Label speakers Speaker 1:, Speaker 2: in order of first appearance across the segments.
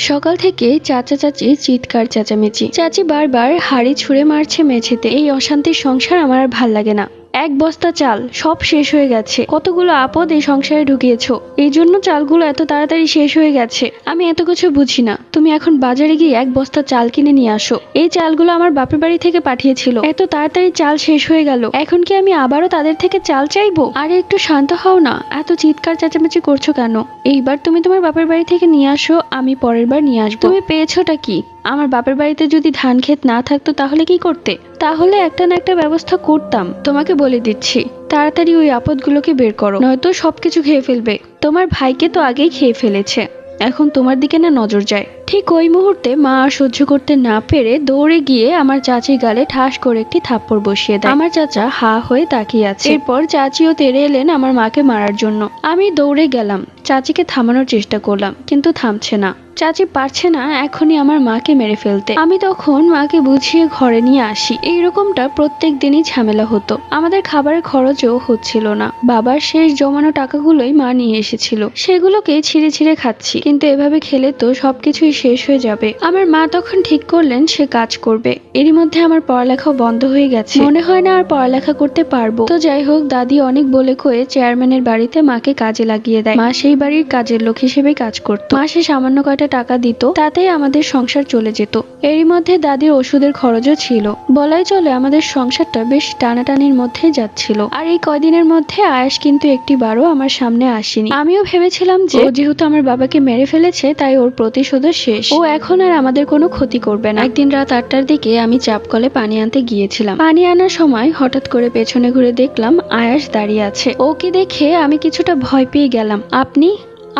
Speaker 1: সকাল থেকে চাচা চাচি চিৎকার চেঁচামেচি। চাচি বারবার হাড়ি ছুঁড়ে মারছে মেঝেতে। এই অশান্তির সংসার আমার আর ভাল লাগে না। এক বস্তা চাল সব শেষ হয়ে গেছে। কতগুলো আপদ এই সংসারে ঢুকিয়েছো, এই জন্য চালগুলো এত তাড়াতাড়ি শেষ হয়ে গেছে। আমি এত কিছু বুঝি না। তুমি এখন বাজারে গিয়ে এক বস্তা চাল কিনে নিয়ে আসো। এই চালগুলো আমার বাপের বাড়ি থেকে পাঠিয়েছিল। এত তাড়াতাড়ি চাল শেষ হয়ে গেল, এখন কি আমি আবারও তাদের থেকে চাল চাইবো? আরে একটু শান্ত হও না, এত চিৎকার চেঁচামেচি করছো কেন? এইবার তুমি তোমার বাপের বাড়ি থেকে নিয়ে আসো, আমি পরের বার নিয়ে আসবো। তুমি পেয়েছোটা কি? আমার বাপের বাড়িতে যদি ধান ক্ষেত না থাকতো তাহলে কি করতে? তাহলে একটা না একটা ব্যবস্থা করতাম। তোমাকে বলে দিচ্ছি, তাড়াতাড়ি ওই আপদগুলোকে বের করো, নয়তো সবকিছু খেয়ে ফেলবে। তোমার ভাইকে তো আগেই খেয়ে ফেলেছে, এখন তোমার দিকে না নজর যায়। ঠিক ওই মুহূর্তে মা আর সহ্য করতে না পেরে দৌড়ে গিয়ে আমার চাচির গালে ঠাস করে একটি থাপ্পড় বসিয়ে দেয়। আমার চাচা হা হয়ে তাকিয়ে আছে। এরপর চাচিও তেড়ে এলেন আমার মাকে মারার জন্য। আমি দৌড়ে গেলাম, চাচিকে থামানোর চেষ্টা করলাম, কিন্তু থামছে না। চাচি পারছে না এখনই আমার মাকে মেরে ফেলতে। আমি তখন মাকে বুঝিয়ে ঘরে নিয়ে আসি। এইরকমটা প্রত্যেক দিনই ঝামেলা হতো। আমাদের খাবারের খরচও হচ্ছিল না। বাবার শেষ জমানো টাকাগুলোই মা নিয়ে এসেছিল, সেগুলোকে ছিঁড়ে ছিঁড়ে খাচ্ছি। কিন্তু এভাবে খেলে তো সবকিছুই শেষ হয়ে যাবে। আমার মা তখন ঠিক করলেন সে কাজ করবে। এরই মধ্যে আমার পড়ালেখাও বন্ধ হয়ে গেছে, মনে হয় না আর পড়ালেখা করতে পারবো। তো যাই হোক, দাদি অনেক বলে কয়ে চেয়ারম্যানের বাড়িতে মাকে কাজে লাগিয়ে দেয়। মা সেই বাড়ির কাজের লোক হিসেবে কাজ করতো। মাসে সামান্য কয়টা টাকা দিত, তাতেই আমাদের সংসার চলে যেত। এরই মধ্যে দাদির ওষুধের খরচও ছিল। বলাই চলে আমাদের সংসারটা বেশ টানাটানির মধ্যেই যাচ্ছিল। আর এই কয়দিনের মধ্যে আয়াস কিন্তু একটিবারও আমার সামনে আসেনি। আমিও ভেবেছিলাম যে যেহেতু আমার বাবাকে মেরে ফেলেছে তাই ওর প্রতিশোধ শেষ, ও এখন আর আমাদের কোনো ক্ষতি করবে না। একদিন রাত 8টার দিকে আমি চাপ কলে পানি আনতে গিয়েছিলাম। পানি আনার সময় হঠাৎ করে পেছনে ঘুরে দেখলাম আয়াস দাঁড়িয়ে আছে। ওকে দেখে আমি কিছুটা ভয় পেয়ে গেলাম। আপনি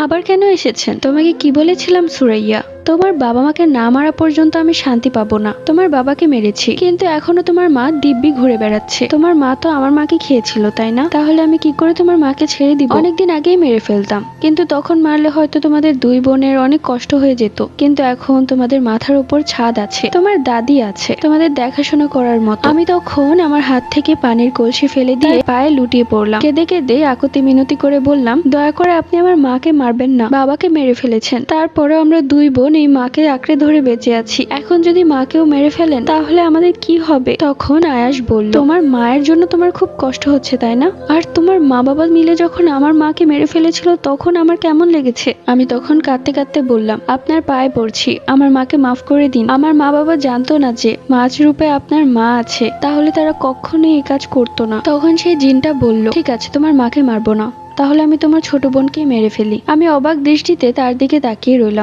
Speaker 1: আবার কেন এসেছেন? তোমাকে কি বলেছিলাম সুরাইয়া, তোমার বাবা মাকে না মারা পর্যন্ত আমি শান্তি পাবো না। তোমার বাবাকে মেরেছি, কিন্তু এখনো তোমার মা দিব্যি ঘুরে বেড়াচ্ছে। তোমার মা তো আমার মাকে খেয়েছিল, তাই না? তাহলে আমি কি করে তোমার মাকে ছেড়ে দিব? অনেকদিন আগেই মেরে ফেলতাম, কিন্তু তখন মারলে হয়তো তোমাদের দুই বোনের অনেক কষ্ট হয়ে যেত। কিন্তু এখন তোমাদের মাথার উপর ছাদ আছে, তোমার দাদি আছে, তোমাদের দেখাশোনা করার মতো। আমি তখন আমার হাত থেকে পানির কলসি ফেলে দিয়ে পায়ে লুটিয়ে পড়লাম। কেঁদে কেঁদে আকুতি মিনতি করে বললাম, দয়া করে আপনি আমার মাকে মারবেন না। বাবাকে মেরে ফেলেছেন, তারপরেও আমরা দুই বোন এই মাকে আঁকড়ে ধরে বেঁচে আছি। এখন যদি মাকেও মেরে ফেলেন তাহলে আমাদের কি হবে? তখন আয়াস বলল, তোমার মায়ের জন্য তোমার খুব কষ্ট হচ্ছে, তাই না? আর তোমার মা বাবা মিলে যখন আমার মাকে মেরে ফেলেছিল তখন আমার কেমন লেগেছে? আমি তখন কাঁদতে কাঁদতে বললাম, আপনার পায়ে পড়ছি, আমার মাকে মাফ করে দিন। আমার মা বাবা জানতো না যে মাছ রূপে আপনার মা আছে, তাহলে তারা কখনোই এই কাজ করতো না। তখন সেই জিনটা বলল, ঠিক আছে, তোমার মাকে মারবো না, তাহলে আমি তোমার ছোট বোনকেই মেরে ফেলি। আমি অবাক দৃষ্টিতে তার দিকে তাকিয়ে রইলাম।